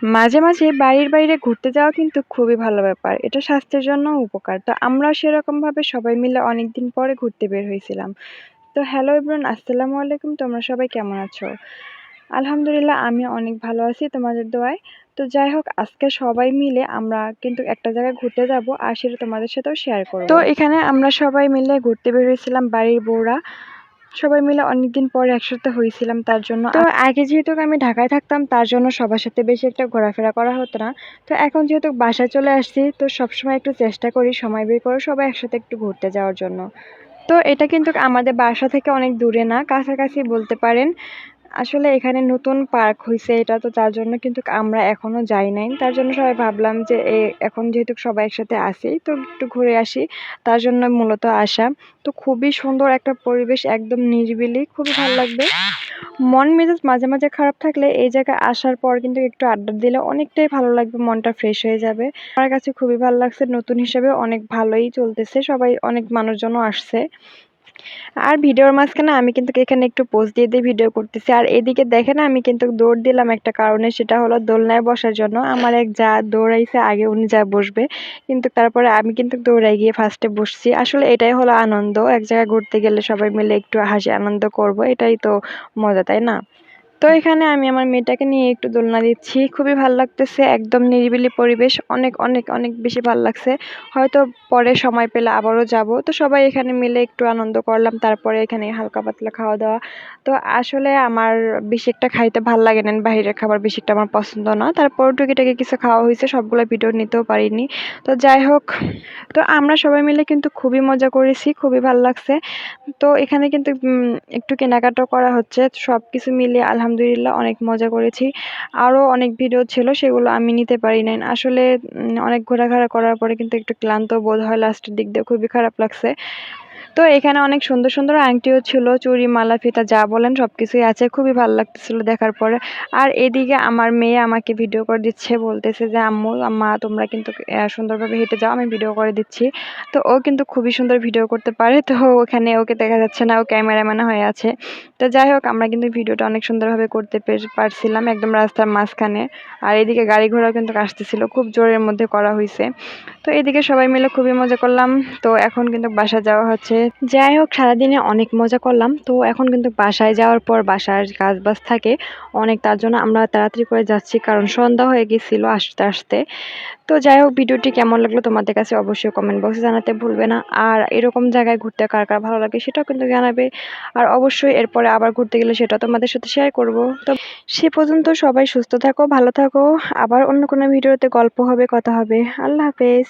মাঝে, মাঝে বাড়ির বাইরে ঘুরতে যাওয়া কিন্তু খুবই ভালো ব্যাপার। এটা স্বাস্থ্যের জন্যও উপকার। তো আমরাও সেরকমভাবে সবাই মিলে অনেকদিন পরে ঘুরতে বের হইছিলাম। তো হ্যালো এভরিওয়ান, আসসালামু আলাইকুম। তোমরা সবাই কেমন আছো? আলহামদুলিল্লাহ আমি অনেক ভালো আছি তোমাদের দোয়ায়। তো যাই হোক আজকে সবাই মিলে আমরা কিন্তু একটা জায়গায় ঘুরতে যাবো আর সেটা তোমাদের সাথেও শেয়ার করব। তো এখানে আমরা সবাই মিলে ঘুরতে বের হয়েছিলাম বাড়ির বউরা। সবাই মিলে অনেকদিন পরে একসাথে হয়েছিলাম তার জন্য। তো আগে যেহেতু আমি ঢাকায় থাকতাম তার জন্য সবার সাথে বেশি একটা ঘোরাফেরা করা হতো না। তো এখন যেহেতু বাসায় চলে আসছি তো সবসময় একটু চেষ্টা করি সময় বের করে সবাই একসাথে একটু ঘুরতে যাওয়ার জন্য। তো এটা কিন্তু আমাদের বাসা থেকে অনেক দূরে না, কাছাকাছি বলতে পারেন। আসলে এখানে নতুন পার্ক হইছে এটা, তো তার জন্য কিন্তু আমরা এখনো যাই নাই। তার জন্য সবাই ভাবলাম যে এখন যেহেতু সবাই একসাথে আছি তো একটু ঘুরে আসি, তার জন্য মূলত আসা। তো খুবই সুন্দর একটা পরিবেশ, একদম নিরিবিলি, খুবই ভালো লাগবে। মন মেজাজ মাঝে মাঝে খারাপ থাকলে এই জায়গায় আসার পর কিন্তু একটু আড্ডা দিলে অনেকটাই ভালো লাগবে, মনটা ফ্রেশ হয়ে যাবে। আমার কাছে খুবই ভালো লাগছে, নতুন হিসেবে অনেক ভালোই চলতেছে, সবাই অনেক মানুষজনও আসছে। আর ভিডিওর মাঝখানে আমি কিন্তু এখানে একটু পোজ দিয়ে দিয়ে ভিডিও করতেছি। আর এদিকে দেখেন আমি কিন্তু দৌড় দিলাম একটা কারণে, সেটা হলো দোলনায় বসার জন্য। আমার এক যা দৌড়াইছে আগে, উনি যা বসবে, কিন্তু তারপরে আমি কিন্তু দৌড়াই গিয়ে ফার্স্টে বসছি। আসলে এটাই হলো আনন্দ, এক জায়গায় ঘুরতে গেলে সবাই মিলে একটু হাসি আনন্দ করব, এটাই তো মজা, তাই না? তো এখানে আমি আমার মেয়েটাকে নিয়ে একটু দোলনা দিচ্ছি, খুবই ভাল লাগতেছে, একদম নিরিবিলি পরিবেশ, অনেক অনেক অনেক বেশি ভাল লাগছে। হয়তো পরে সময় পেলে আবারও যাব। তো সবাই এখানে মিলে একটু আনন্দ করলাম, তারপরে এখানে হালকা পাতলা খাওয়া দাওয়া। তো আসলে আমার বেশি একটা খাইতে ভাল লাগে না, বাইরের খাবার বেশি একটা আমার পছন্দ না। তারপর টুকিটাকি কিছু খাওয়া হয়েছে, সবগুলো ভিডিও নিতেও পারিনি। তো যাই হোক, তো আমরা সবাই মিলে কিন্তু খুবই মজা করেছি, খুবই ভাল লাগছে। তো এখানে কিন্তু একটু কেনাকাটাও করা হচ্ছে। সবকিছু মিলিয়ে আলহামদুলিল্লাহ অনেক মজা করেছি। আরো অনেক ভিডিও ছিল, সেগুলো আমি নিতে পারি নাই। আসলে অনেক ঘোরাঘেরা করার পরে কিন্তু একটু ক্লান্ত বোধ হয়, লাস্টের দিক দিয়ে খুবই খারাপ লাগছে। তো এখানে অনেক সুন্দর সুন্দর আংটিও ছিল, চুড়ি, মালা, ফিতা যা বলেন সবকিছুই আছে, খুবই ভালো লাগতেছিল দেখার পরে। আর এদিকে আমার মেয়ে আমাকে ভিডিও করে দিচ্ছে, বলতেছে যে আম্মু, আম্মা তোমরা কিন্তু সুন্দরভাবে হেঁটে যাও, আমি ভিডিও করে দিচ্ছি। তো ও কিন্তু খুবই সুন্দর ভিডিও করতে পারে। তো ওখানে ওকে দেখা যাচ্ছে না, ও ক্যামেরাম্যান হয়ে আছে। তো যাই হোক আমরা কিন্তু ভিডিওটা অনেক সুন্দরভাবে করতে পারছিলাম, একদম রাস্তার মাঝখানে। আর এদিকে গাড়ি ঘোড়াও কিন্তু আসতেছিল, খুব জোরের মধ্যে করা হয়েছে। তো এদিকে সবাই মিলে খুবই মজা করলাম। তো এখন কিন্তু বাসা যাওয়া হচ্ছে। যাই হোক সারাদিনে অনেক মজা করলাম। তো এখন কিন্তু বাসায় যাওয়ার পর বাসার কাজ বাজ থাকে অনেক, তার জন্য আমরা তাড়াতাড়ি করে যাচ্ছি, কারণ সন্ধ্যা হয়ে গেছিল আসতে আসতে। তো যাই হোক ভিডিওটি কেমন লাগলো তোমাদের কাছে অবশ্যই কমেন্ট বক্সে জানাতে ভুলবে না। আর এরকম জায়গায় ঘুরতে কার কার ভালো লাগে সেটাও কিন্তু জানাবে। আর অবশ্যই এরপরে আবার ঘুরতে গেলে সেটা তোমাদের সাথে শেয়ার করব। তো সে পর্যন্ত সবাই সুস্থ থাকো, ভালো থাকো। আবার অন্য কোনো ভিডিওতে গল্প হবে, কথা হবে। আল্লাহ হাফেজ।